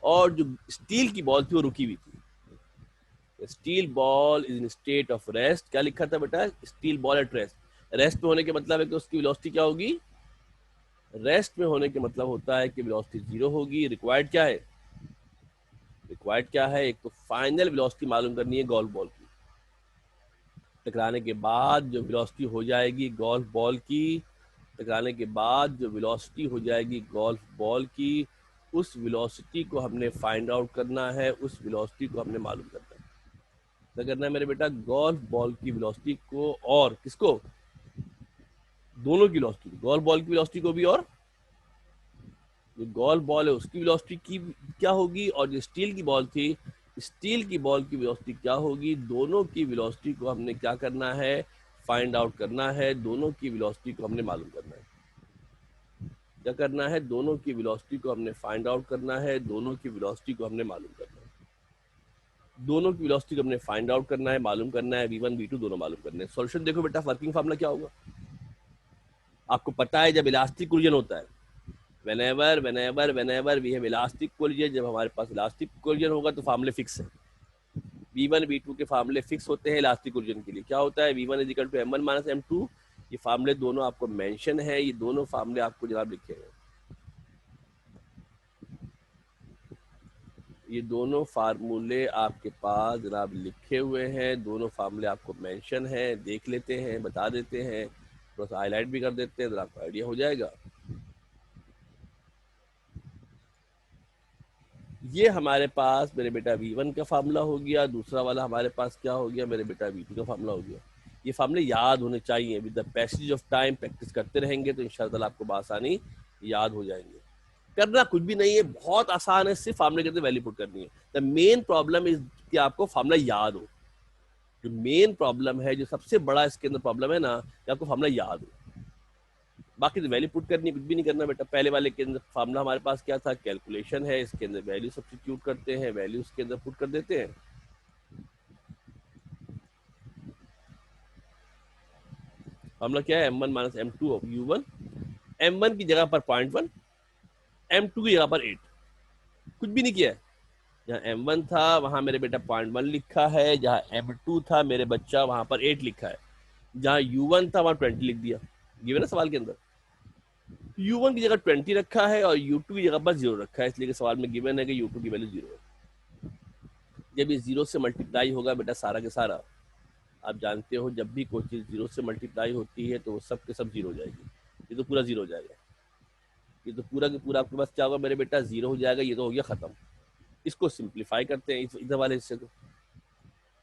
और जो स्टील की बॉल थी वो रुकी हुई थी। Steel ball is in state of rest. क्या लिखा था बेटा? Steel ball at rest. Rest में होने के मतलब है कि उसकी वेलोसिटी क्या होगी? रेस्ट में होने के मतलब होता है कि वेलोसिटी 0 होगी। रिक्वायर्ड क्या है? रिक्वायर्ड क्या है? एक तो फाइनल वेलोसिटी मालूम करनी है गोल्फ बॉल की। टकराने के बाद जो वेलोसिटी हो जाएगी गोल्फ बॉल की, टकराने के बाद जो वेलोसिटी हो जाएगी गोल्फ बॉल की, उस वेलोसिटी को हमने फाइंड आउट करना है, उस वेलोसिटी को हमने मालूम करना है। क्या करना है मेरे बेटा? गोल्फ बॉल की वेलोसिटी को और किसको? दोनों की वेलोसिटी, गोल्फ बॉल की वेलोसिटी को भी और जो गोल्फ बॉल है उसकी वेलोसिटी की क्या होगी, और जो स्टील की बॉल थी, स्टील की बॉल की वेलोसिटी क्या होगी। दोनों की वेलोसिटी को हमने क्या करना है? फाइंड आउट करना है, दोनों की वेलोसिटी को हमने मालूम करना है। क्या करना है? दोनों की वेलोसिटी को हमने फाइंड आउट करना है, दोनों की वेलोसिटी को हमने मालूम करना है। दोनों की वेलोसिटी को हमने फाइंड आउट करना है, मालूम करना है, v1 v2 दोनों मालूम करने हैं। सॉल्यूशन देखो बेटा, वर्किंग फार्मूला क्या होगा आपको पता है। जब इलास्टिक कोलिजन होता है, whenever we have elastic collision, जब हमारे पास इलास्टिक कोलिजन होगा तो फार्मूले फिक्स है। v1 v2 के फार्मूले फिक्स होते हैं इलास्टिक कोलिजन के लिए। क्या होता है? v1 is equal to m1 minus m2। ये फार्मूले दोनों आपको मेंशन है, ये दोनों फार्मूले आपको जनाब लिखे हैं, ये दोनों फार्मूले आपके पास जनाब लिखे हुए हैं, दोनों फार्मूले आपको मेंशन है। देख लेते हैं, बता देते हैं, थोड़ा सा हाईलाइट भी कर देते हैं, जरा आपको आइडिया हो जाएगा। ये हमारे पास मेरे बेटा v1 का फार्मूला हो गया, दूसरा वाला हमारे पास क्या हो गया मेरे बेटा? v2 का फार्मूला हो गया। ये फार्मूले याद होने चाहिए, with the passage of time practice करते रहेंगे तो इंशाल्लाह आपको बआसानी याद हो जाएंगे। करना कुछ भी नहीं है, बहुत आसान है, सिर्फ फार्मूले के अंदर वैल्यू पुट करनी है। द मेन प्रॉब्लम इज कि आपको फार्मूला याद हो। जो मेन प्रॉब्लम है, जो सबसे बड़ा इसके अंदर प्रॉब्लम है ना, कि आपको फार्मूला याद हो। बाकी तो वैल्यू पुट करनी, कुछ भी नहीं करना बेटा। पहले वाले के अंदर फार्मूला हमारे पास क्या था? कैलकुलेशन है, इसके अंदर वैल्यू सब्स्टिट्यूट करते हैं, वैल्यू इसके अंदर पुट कर देते हैं। फार्मूला क्या है? m1 minus m2 of u1। m1 की जगह पर 0.1, m2 की जगह पर 8, कुछ भी नहीं किया है। जहाँ m1 था वहां मेरे बेटा 0.1 लिखा है, जहाँ m2 था मेरे बच्चा वहां पर 8 लिखा है, जहाँ u1 था वहां 20 लिख दिया। गिवन है सवाल के अंदर। u1 की जगह 20 रखा है और u2 की जगह पर 0 रखा है, इसलिए कि सवाल में गिवन है कि u2 की वैल्यू 0 है। जब ये 0 से मल्टीप्लाई होगा बेटा सारा के सारा, आप जानते हो जब भी कोई चीज़ 0 से मल्टीप्लाई होती है तो वो सब के सब 0 हो जाएगी। ये तो पूरा 0 हो जाएगा, ये तो पूरा के पूरा आपके पास क्या होगा मेरे बेटा? 0 हो जाएगा। ये तो हो गया खत्म। इसको सिंप्लीफाई करते हैं, इधर वाले हिस्से को।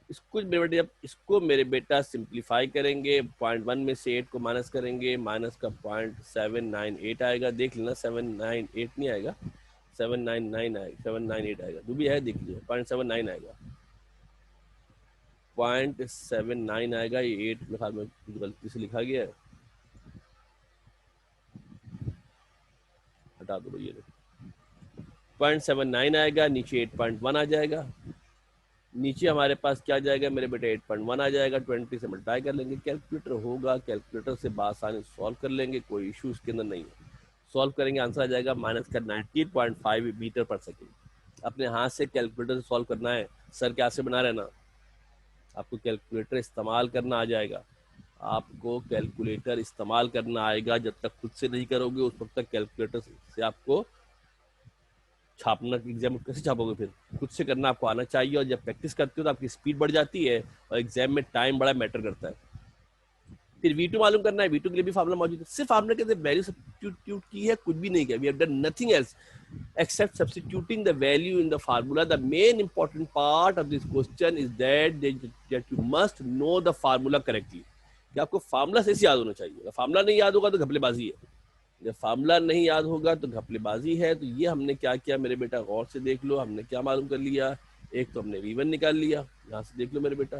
इसको मेरे बेटे, जब इसको मेरे बेटा सिंप्लीफाई करेंगे, 0.1 में से 8 को माइनस करेंगे, माइनस का 0.798 आएगा। देख लेना, 798 नहीं आएगा, 799 आएगा, 798 आएगा। जो भी है देख लीजिए, 0.79 आएगा, 0.79 आएगा। ये 8 मेरे ख्याल में कुछ गलती से लिखा गया है, हटा दो ये। 0.79 आएगा, नीचे 8.1 आ जाएगा, नीचे हमारे पास क्या जाएगा मेरे बेटे? 8.1 आ जाएगा। 20 से मल्टीप्लाई कर लेंगे, कैलकुलेटर होगा, कैलकुलेटर से बासानी सॉल्व कर लेंगे, कोई इशू इसके अंदर नहीं है। सॉल्व करेंगे, आंसर आ जाएगा माइनस का 19.5 मीटर पर सेकेंड। अपने हाथ से कैलकुलेटर से सॉल्व करना है, सर के हाथ से बना रहना। आपको कैलकुलेटर इस्तेमाल करना आ जाएगा, आपको कैलकुलेटर इस्तेमाल करना आएगा। जब तक खुद से नहीं करोगे उस वक्त तक कैलकुलेटर से आपको छापना, एग्जाम में कैसे छापोगे? फिर खुद से करना आपको आना चाहिए, और जब प्रैक्टिस करते हो तो आपकी स्पीड बढ़ जाती है और एग्जाम में टाइम बड़ा मैटर करता है। फिर v2 मालूम करना है, v2 के लिए भी फार्मूला मौजूद है। सिर्फ फार्मूले के अंदर वैल्यू सब्स्टिट्यूट की है, कुछ भी नहीं किया। We have done nothing else except substituting the value in the formula. The main important part of this question is that you must know the formula correctly. कि आपको फार्मूला से याद होना चाहिए। अगर फार्मूला नहीं याद होगा तो घपलेबाजी है, जब फार्मूला नहीं याद होगा तो घपलेबाजी है। तो ये हमने क्या किया मेरे बेटा, गौर से देख लो, हमने क्या मालूम कर लिया। एक तो हमने v1 निकाल लिया, यहाँ से देख लो मेरे बेटा,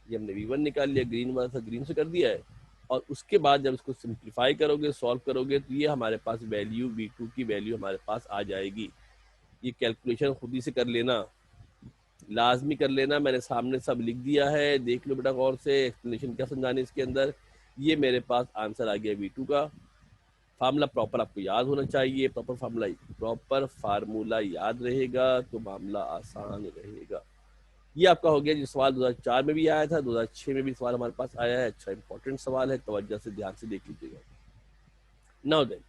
ये हमने v1 निकाल लिया, ग्रीन वाला था ग्रीन से कर दिया है। और उसके बाद जब इसको सिंप्लीफाई करोगे, सॉल्व करोगे, तो ये हमारे पास वैल्यू v2 की वैल्यू हमारे पास आ जाएगी। ये कैलकुलेशन खुद ही से कर लेना, लाजमी कर लेना, मैंने सामने सब लिख दिया है, देख लो बेटा गौर से, एक्सप्लेनेशन क्या समझाने इसके अंदर। ये मेरे पास आंसर आ गया v2 का। फार्मूला प्रॉपर आपको याद होना चाहिए, प्रॉपर फार्मूला याद रहेगा तो मामला आसान रहेगा। ये आपका हो गया। जो सवाल 2004 में भी आया था, 2006 में भी सवाल हमारे पास आया है। अच्छा इंपॉर्टेंट सवाल है, तवज्जो से ध्यान से देख लीजिएगा। नाउ देन,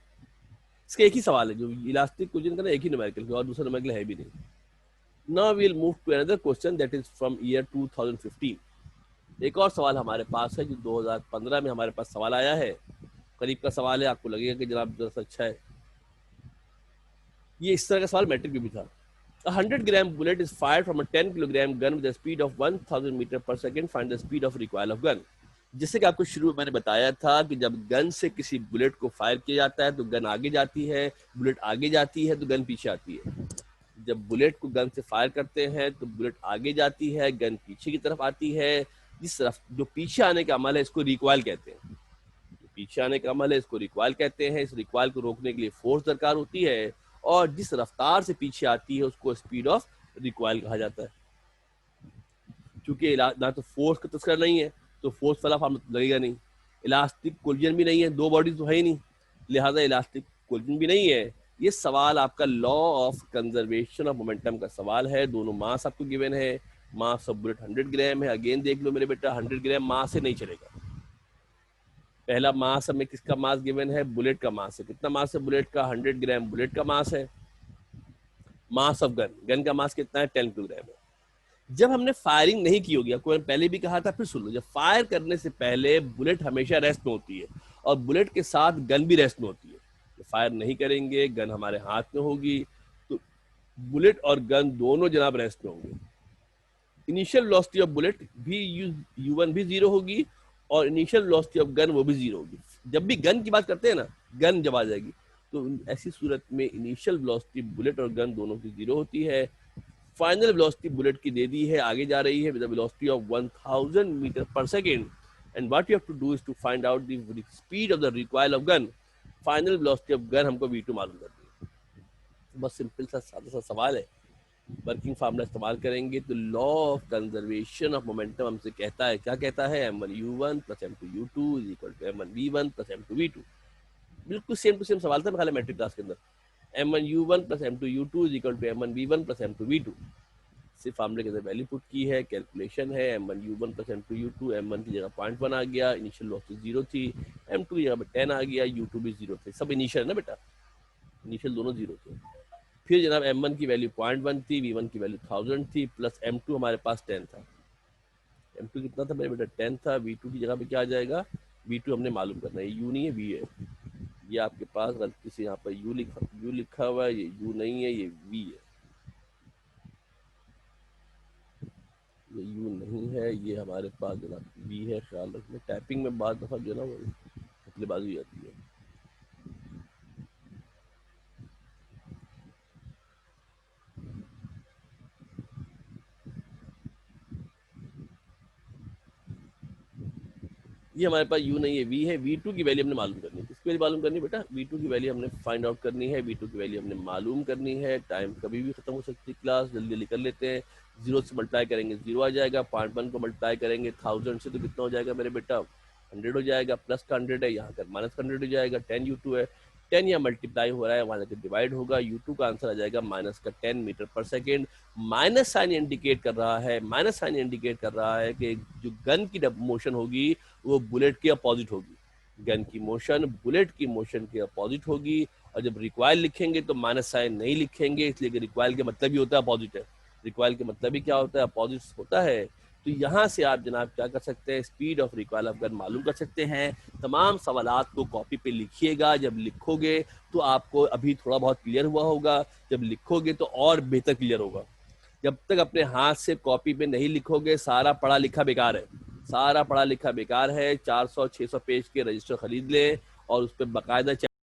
इसका एक ही सवाल है, जो इलास्टिक क्वेश्चन का ना, एक ही न्यूमेरिकल और दूसरा न्यूमेरिकल है भी नहीं। Now we will move to another question that is from year 2015। एक और सवाल हमारे पास है जो 2015 में हमारे पास सवाल आया है। करीब का सवाल है, आपको लगेगा कि जनाब जरा अच्छा है। ये इस तरह का सवाल मैट्रिक में भी था। A 100 gram bullet is fired from a 10 kilogram gun with a speed of 1000 metre per second, find the speed of recoil of gun. जैसे कि आपको शुरू में मैंने बताया था कि जब गन से किसी बुलेट को फायर किया जाता है तो गन आगे जाती है, बुलेट आगे जाती है तो गन पीछे आती है। जब बुलेट को गन से फायर करते हैं तो बुलेट आगे जाती है, गन पीछे की तरफ आती है। जिस तरफ जो पीछे आने का अमल है इसको रिकॉइल कहते हैं। पीछे आने का अमल है इसको रिकॉइल कहते हैं। इस रिकॉइल को रोकने के लिए फोर्स दरकार होती है, और जिस रफ्तार से पीछे आती है उसको स्पीड ऑफ रिकॉइल कहा जाता है। क्योंकि ना तो फोर्स का तस्करा नहीं है तो फोर्स वाला फार्मूला लगेगा नहीं, इलास्टिक कोलिजन भी नहीं है, दो बॉडी तो है ही नहीं, लिहाजा इलास्टिक कोलिजन भी नहीं है। ये सवाल आपका law of conservation of momentum का सवाल है। दोनों मास आपको गिवन है। मास ऑफ बुलेट 100 ग्राम है। अगेन देख लो मेरे बेटा, 100 ग्राम मास से नहीं चलेगा। पहला मास हमें किसका मास गिवन है? बुलेट का मास है। कितना मास है बुलेट का? 100 ग्राम बुलेट का मास है। मास ऑफ गन, गन का मास कितना है? 10 किलोग्राम है। जब हमने फायरिंग नहीं की होगी, आपको पहले भी कहा था, फिर सुन लो, जब फायर करने से पहले बुलेट हमेशा रेस्ट में होती है और बुलेट के साथ गन भी रेस्ट में होती है। तो फायर नहीं करेंगे, गन हमारे हाथ में होगी, तो बुलेट और गन दोनों जनाब रेस्ट में होंगे। इनिशियल वेलोसिटी ऑफ बुलेट भी u1 भी जीरो होगी और इनिशियल वेलोसिटी ऑफ गन वो भी जीरो होगी। जब भी गन की बात करते हैं ना, गन जब आ जाएगी तो ऐसी सूरत में इनिशियल वेलोसिटी बुलेट और गन दोनों की जीरो होती है। फाइनल वेलोसिटी बुलेट की दे दी है, आगे जा रही है with the velocity of 1000 metre per second, and what you have to do is to find out the speed of the recoil of gun. Final velocity of gun हमको v2 मालूम करनी है। बस सिंपल सा सादा सा सवाल है। वर्किंग फार्मूला इस्तेमाल करेंगे तो law of conservation of momentum हमसे कहता है, क्या कहता है? m1u1 plus m2u2 is equal to m1v1 plus m2v2। बिल्कुल सेम टू सेम सवाल था मेरे मैट्रिक क्लास के अंदर। m1u1 plus m2u2 is equal to m1v1 plus m2v2। सिर्फ फार्मूले के अंदर वैल्यू पुट की है, कैलकुलेशन है। m1u1 प्लस m2u2, m1 की जगह 0.1 आ गया, इनिशियल वेलोसिटी 0 थी, m2 की जगह 10 आ गया, u2 भी 0 थे। सब इनिशियल है ना बेटा, इनिशियल दोनों 0 थे। फिर जनाब m1 की वैल्यू 0.1 थी, v1 की वैल्यू 1000 थी, प्लस m2 हमारे पास 10 था। m2 कितना था मेरे बेटा? 10 था। v2 की जगह पे क्या आ जाएगा? v2 हमने मालूम करना है, u नहीं है v है। ये आपके पास गलती से यहाँ पर u लिखा हुआ है, ये u नहीं है, ये v है। ये u नहीं है, ये हमारे पास जनाब v है। ख्याल रखना, टाइपिंग में बाद दफा जो है ना वो मतलेबाजी हो जाती है। ये हमारे पास u नहीं है, v है। v2 की वैल्यू हमने मालूम करनी है। किसकी वैल्यू मालूम करनी है बेटा? v2 की वैल्यू हमने फाइंड आउट करनी है, v2 की वैल्यू हमने मालूम करनी है। टाइम कभी भी खत्म हो सकती है क्लास, जल्दी जल्दी कर लेते हैं। 0 से मल्टीप्लाई करेंगे 0 आ जाएगा, 0.1 को मल्टीप्लाई करेंगे 1000 से तो कितना हो जाएगा मेरे बेटा? 100 हो जाएगा। प्लस का 100 है, यहाँ कर माइनस का 100 हो जाएगा। 10 u2 है, 10 यहाँ मल्टीप्लाई हो रहा है, वहाँ जाकर डिवाइड होगा। u2 का आंसर आ जाएगा माइनस का 10 metre per second. Minus sign indicate कर रहा है, माइनस साइन इंडिकेट कर रहा है कि जो गन की मोशन होगी वो बुलेट के अपोजिट होगी। गन की मोशन बुलेट की मोशन के अपोजिट होगी। और जब रिक्वाइल लिखेंगे तो माइनस साइन नहीं लिखेंगे, इसलिए कि रिक्वाइल के मतलब ही होता है अपोजिट है। रिक्वाइल के मतलब ही क्या होता है? अपोजिट होता है। तो यहाँ से आप जनाब क्या कर सकते हैं? Speed of recoil of gun मालूम कर सकते हैं। तमाम सवालात को कॉपी पे लिखिएगा। जब लिखोगे तो आपको अभी थोड़ा बहुत क्लियर हुआ होगा, जब लिखोगे तो और बेहतर क्लियर होगा। जब तक अपने हाथ से कॉपी पे नहीं लिखोगे सारा पढ़ा लिखा बेकार है, सारा पढ़ा लिखा बेकार है। 400-600 पेज के रजिस्टर खरीद लें और उस पर बाकायदा